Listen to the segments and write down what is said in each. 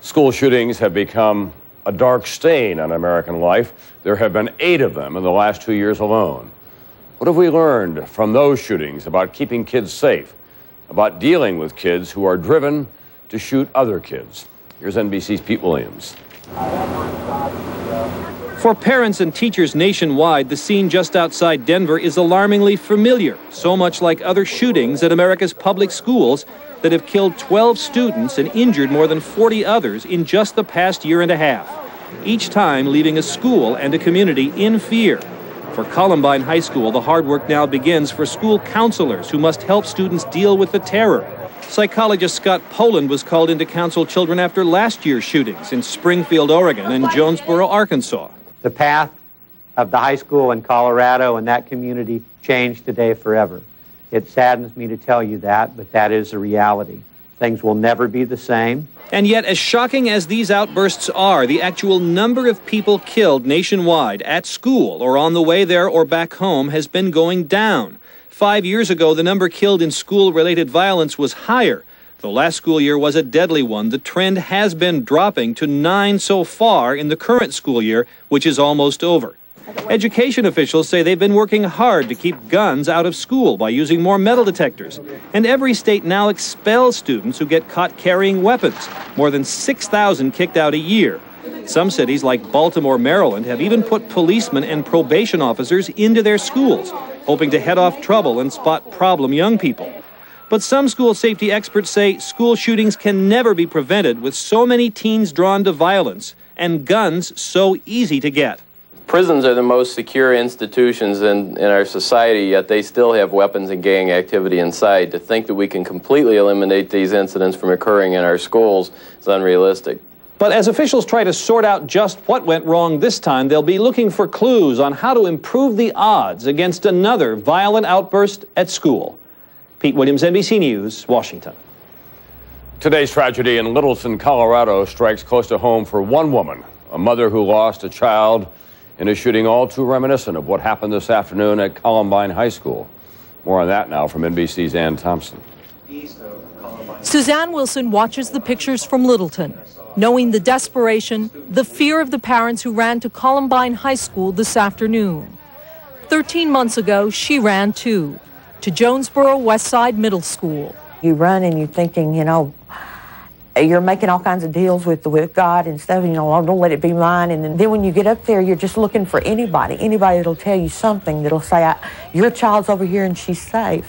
School shootings have become a dark stain on American life. There have been 8 of them in the last 2 years alone. What have we learned from those shootings about keeping kids safe, about dealing with kids who are driven to shoot other kids? Here's NBC's Pete Williams. For parents and teachers nationwide, the scene just outside Denver is alarmingly familiar, so much like other shootings at America's public schools that have killed 12 students and injured more than 40 others in just the past year and a half, each time leaving a school and a community in fear. For Columbine High School, the hard work now begins for school counselors who must help students deal with the terror. Psychologist Scott Poland was called in to counsel children after last year's shootings in Springfield, Oregon, and Jonesboro, Arkansas. The path of the high school in Colorado and that community changed today forever. It saddens me to tell you that, but that is the reality. Things will never be the same. And yet, as shocking as these outbursts are, the actual number of people killed nationwide at school or on the way there or back home has been going down. 5 years ago, the number killed in school-related violence was higher. The last school year was a deadly one. The trend has been dropping to 9 so far in the current school year, which is almost over. Education officials say they've been working hard to keep guns out of school by using more metal detectors. And every state now expels students who get caught carrying weapons. More than 6,000 kicked out a year. Some cities like Baltimore, Maryland, have even put policemen and probation officers into their schools, hoping to head off trouble and spot problem young people. But some school safety experts say school shootings can never be prevented with so many teens drawn to violence and guns so easy to get. Prisons are the most secure institutions in our society, yet they still have weapons and gang activity inside. To think that we can completely eliminate these incidents from occurring in our schools is unrealistic. But as officials try to sort out just what went wrong this time, they'll be looking for clues on how to improve the odds against another violent outburst at school. Pete Williams, NBC News, Washington. Today's tragedy in Littleton, Colorado strikes close to home for one woman, a mother who lost a child in a shooting all too reminiscent of what happened this afternoon at Columbine High School. More on that now from NBC's Ann Thompson. Suzanne Wilson watches the pictures from Littleton, knowing the desperation, the fear of the parents who ran to Columbine High School this afternoon. 13 months ago, she ran too, to Jonesboro Westside Middle School. You run and you're thinking, you know, you're making all kinds of deals with God and stuff, you know, oh, don't let it be mine. And then when you get up there, you're just looking for anybody that'll tell you something, that'll say, your child's over here and she's safe.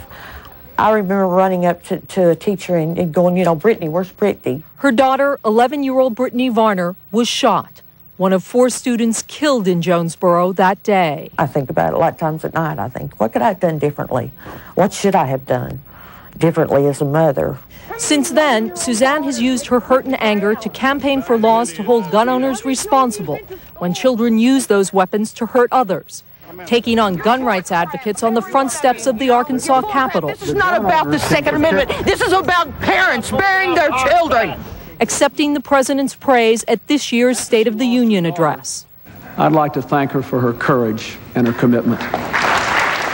I remember running up to a teacher and going, you know, Brittany, where's Brittany? Her daughter, 11-year-old Brittany Varner, was shot, one of 4 students killed in Jonesboro that day. I think about it a lot of times at night. I think, what could I have done differently? What should I have done differently as a mother? Since then, Suzanne has used her hurt and anger to campaign for laws to hold gun owners responsible when children use those weapons to hurt others, taking on gun rights advocates on the front steps of the Arkansas Capitol. This is not about the Second Amendment. This is about parents burying their children. Accepting the president's praise at this year's State of the Union address. I'd like to thank her for her courage and her commitment.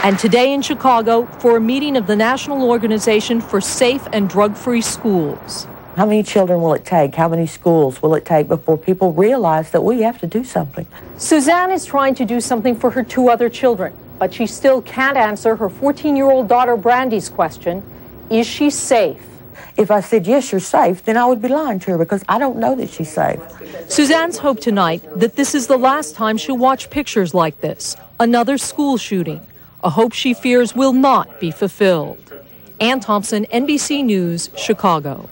And today in Chicago for a meeting of the National Organization for Safe and Drug-Free Schools. How many children will it take? How many schools will it take before people realize that we have to do something? Suzanne is trying to do something for her 2 other children, but she still can't answer her 14-year-old daughter Brandy's question, is she safe? If I said, yes, you're safe, then I would be lying to her because I don't know that she's safe. Suzanne's hope tonight that this is the last time she'll watch pictures like this, another school shooting, a hope she fears will not be fulfilled. Ann Thompson, NBC News, Chicago.